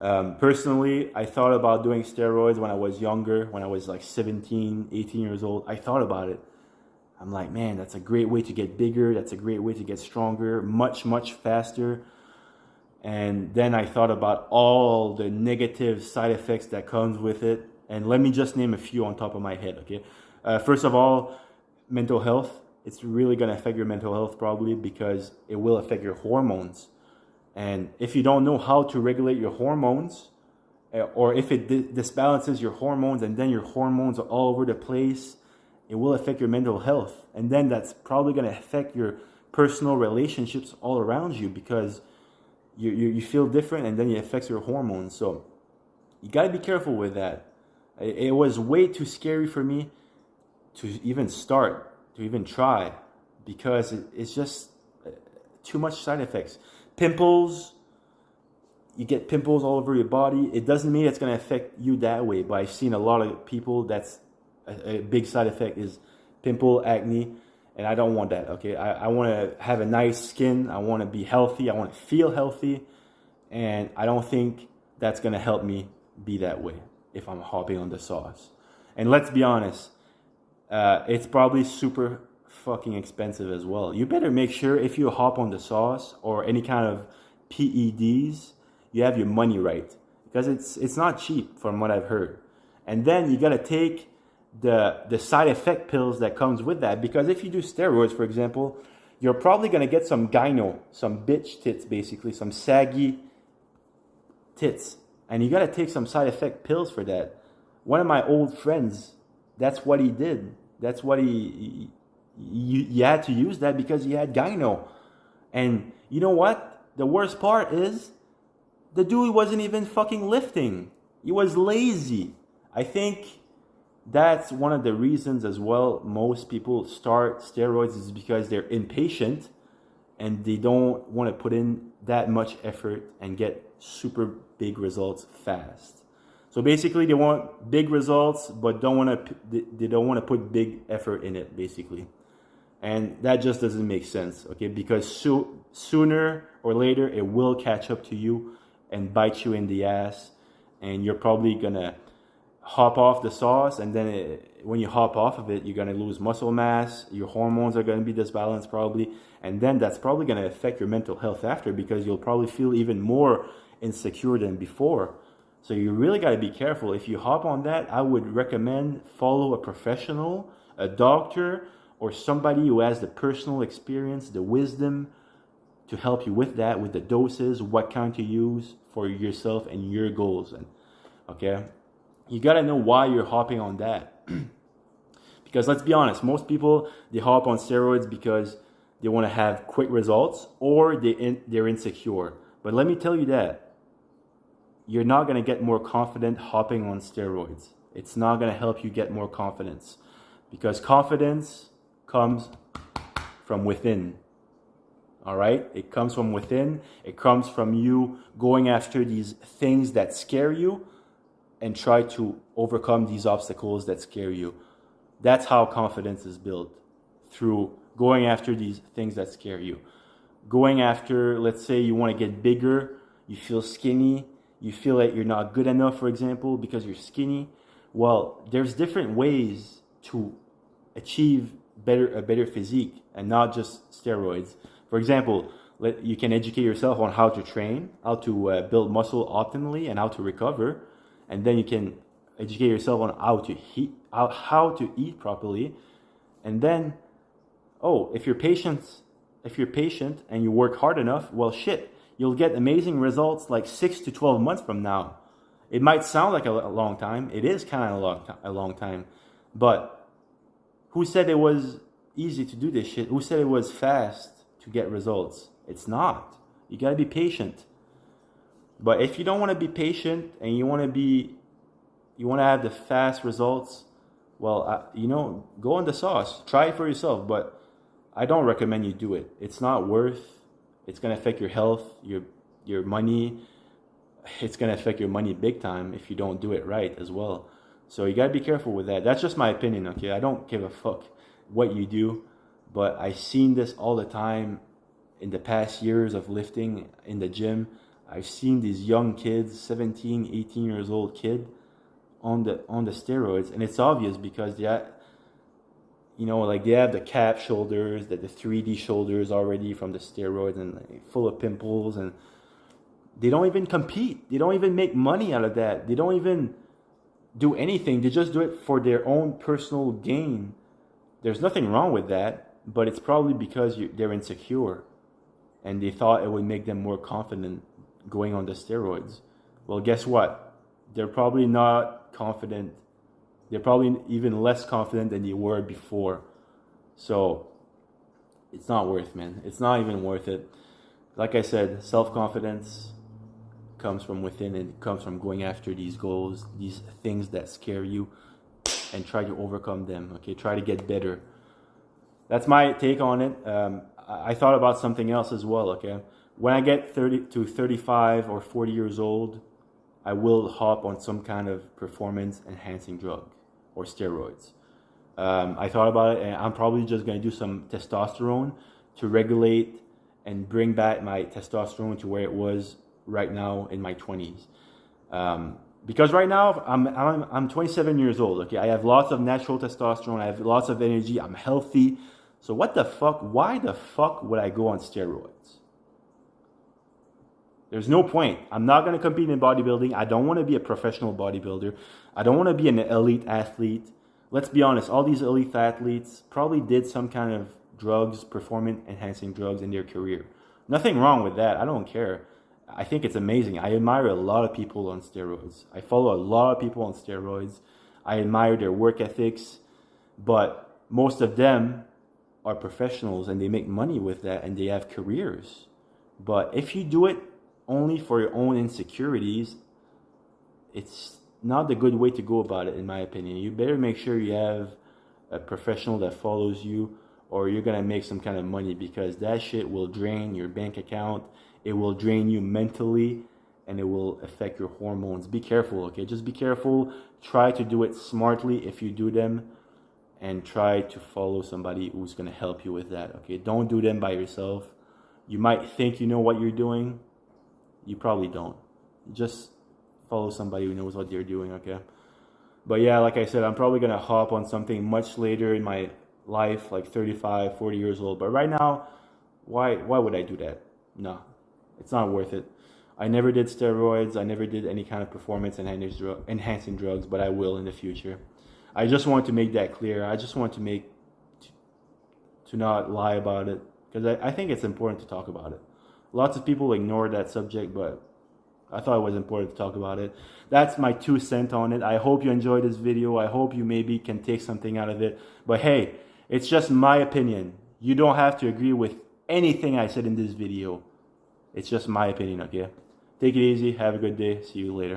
Personally, I thought about doing steroids when I was younger, when I was like 17, 18 years old. I thought about it. I'm like, man, that's a great way to get bigger. That's a great way to get stronger, much, much faster. And then I thought about all the negative side effects that comes with it. And let me just name a few on top of my head, okay? First of all, mental health. It's really going to affect your mental health probably because it will affect your hormones. And if you don't know how to regulate your hormones, or if it disbalances your hormones and then your hormones are all over the place, it will affect your mental health. And then that's probably going to affect your personal relationships all around you because you feel different and then it affects your hormones. So you got to be careful with that. It was way too scary for me to even start, to even try, because it's just too much side effects. Pimples, you get pimples all over your body. It doesn't mean it's going to affect you that way, but I've seen a lot of people that's a big side effect is pimple, acne, and I don't want that, okay? I want to have a nice skin. I want to be healthy. I want to feel healthy, and I don't think that's going to help me be that way if I'm hopping on the sauce. And let's be honest, it's probably super fucking expensive as well. You better make sure if you hop on the sauce or any kind of PEDs, you have your money right because it's not cheap from what I've heard. And then you gotta take the side effect pills that comes with that because if you do steroids, for example, you're probably gonna get some gyno, some bitch tits, basically some saggy tits, and you gotta take some side effect pills for that. One of my old friends, that's what he did. That's what you had to use that because he had gyno. And you know what? The worst part is the dude wasn't even fucking lifting. He was lazy. I think that's one of the reasons as well most people start steroids is because they're impatient and they don't want to put in that much effort and get super big results fast. So basically, they want big results, but they don't want to put big effort in it, basically, and that just doesn't make sense, okay? Because sooner or later, it will catch up to you and bite you in the ass, and you're probably gonna hop off the sauce, and then when you hop off of it, you're gonna lose muscle mass. Your hormones are gonna be disbalanced probably, and then that's probably gonna affect your mental health after because you'll probably feel even more insecure than before. So you really got to be careful. If you hop on that, I would recommend follow a professional, a doctor, or somebody who has the personal experience, the wisdom to help you with that, with the doses, what kind to use for yourself and your goals. And okay, you got to know why you're hopping on that. Because let's be honest, most people, they hop on steroids because they want to have quick results or they're insecure. But let me tell you that you're not going to get more confident hopping on steroids. It's not going to help you get more confidence because confidence comes from within. All right? It comes from within. It comes from you going after these things that scare you and try to overcome these obstacles that scare you. That's how confidence is built, through going after these things that scare you. Going after, let's say you want to get bigger, you feel skinny, you feel like you're not good enough, for example, because you're skinny. Well, there's different ways to achieve a better physique and not just steroids. For example, you can educate yourself on how to train, how to build muscle optimally, and how to recover. And then you can educate yourself on how to eat properly. And then, if you're patient and you work hard enough, well, shit, you'll get amazing results like 6 to 12 months from now. It might sound like a long time. It is kind of a long time. But who said it was easy to do this shit? Who said it was fast to get results? It's not. You got to be patient. But if you don't want to be patient and you want to have the fast results, well, go on the sauce. Try it for yourself. But I don't recommend you do it. It's not worth. It's going to affect your health, your money. It's going to affect your money big time if you don't do it right as well. So you got to be careful with that. That's just my opinion, okay? I don't give a fuck what you do, but I've seen this all the time in the past years of lifting in the gym. I've seen these young kids, 17, 18 years old kid on the steroids, and it's obvious because like they have the cap shoulders, the 3D shoulders already from the steroids, and like, full of pimples, and they don't even compete. They don't even make money out of that. They don't even do anything. They just do it for their own personal gain. There's nothing wrong with that, but it's probably because they're insecure and they thought it would make them more confident going on the steroids. Well, guess what? They're probably not confident. They're probably even less confident than they were before. So it's not worth, man. It's not even worth it. Like I said, self-confidence comes from within, and it comes from going after these goals, these things that scare you, and try to overcome them. Okay, try to get better. That's my take on it. I thought about something else as well. Okay, when I get 30 to 35 or 40 years old, I will hop on some kind of performance enhancing drug or steroids. I thought about it, and I'm probably just going to do some testosterone to regulate and bring back my testosterone to where it was right now in my 20s. Because right now I'm 27 years old. Okay, I have lots of natural testosterone. I have lots of energy. I'm healthy. So what the fuck? Why the fuck would I go on steroids? There's no point. I'm not going to compete in bodybuilding. I don't want to be a professional bodybuilder. I don't want to be an elite athlete. Let's be honest. All these elite athletes probably did some kind of drugs, performance enhancing drugs in their career. Nothing wrong with that. I don't care. I think it's amazing. I admire a lot of people on steroids. I follow a lot of people on steroids. I admire their work ethics, but most of them are professionals and they make money with that and they have careers. But if you do it only for your own insecurities, it's not the good way to go about it, in my opinion. You better make sure you have a professional that follows you, or you're going to make some kind of money, because that shit will drain your bank account. It will drain you mentally, and it will affect your hormones. Be careful, okay? Just be careful. Try to do it smartly if you do them, and try to follow somebody who's going to help you with that, okay? Don't do them by yourself. You might think you know what you're doing. You probably don't. Just follow somebody who knows what they're doing, okay? But yeah, like I said, I'm probably going to hop on something much later in my life, like 35, 40 years old. But right now, why would I do that? No, it's not worth it. I never did steroids. I never did any kind of performance enhancing drugs, but I will in the future. I just want to make that clear. I just want to not lie about it, because I think it's important to talk about it. Lots of people ignore that subject, but I thought it was important to talk about it. That's my 2 cents on it. I hope you enjoyed this video. I hope you maybe can take something out of it. But hey, it's just my opinion. You don't have to agree with anything I said in this video. It's just my opinion, okay? Take it easy. Have a good day. See you later.